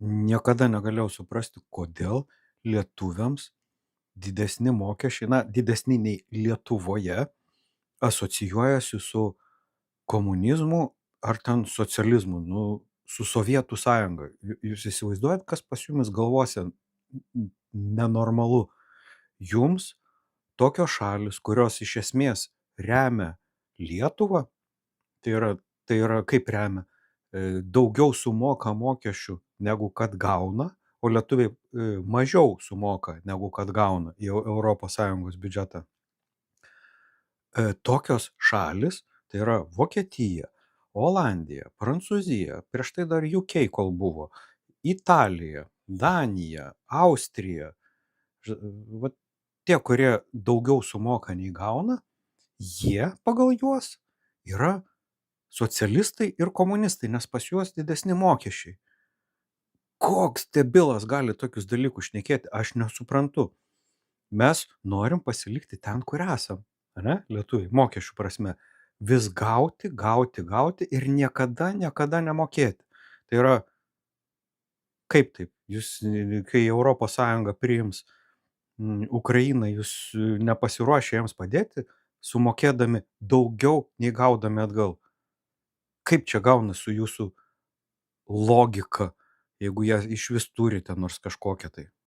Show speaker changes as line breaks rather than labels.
Niekada negalėjau suprasti, kodėl lietuviams didesni mokesčiai, na, didesni nei Lietuvoje, asocijuojasi su komunizmu ar ten socializmu, nu, su Sovietų sąjunga. Jūs įsivaizduojat, kas pas jumis galvose nenormalu? Jums tokios šalis, kurios iš esmės remia Lietuvą, tai yra kaip remia? Daugiau sumoka mokesčių negu kad gauna, o lietuviai, mažiau sumoka negu kad gauna į ES biudžetą. Tokios šalys, tai yra Vokietija, Olandija, Prancūzija, prieš tai dar UK kol buvo, Italija, Danija, Austrija, ž vat tie, kurie daugiau sumoka nei gauna, jie pagal juos yra socialistai ir komunistai, nes pas juos didesni mokesčiai. Koks debilas gali tokius dalykus šnekėti, aš nesuprantu. Mes norim pasilikti ten, kur esam, ane, lietuviai, mokesčių prasme. Vis gauti, gauti, gauti ir niekada, niekada nemokėti. Tai yra, kaip taip? Jūs, kai ES priims Ukrainą, jūs nepasiruošę jiems padėti, sumokėdami daugiau nei gaudami atgal. Kaip čia gauna su jūsų logika, jeigu ją išvis turite nors kažkokią tai?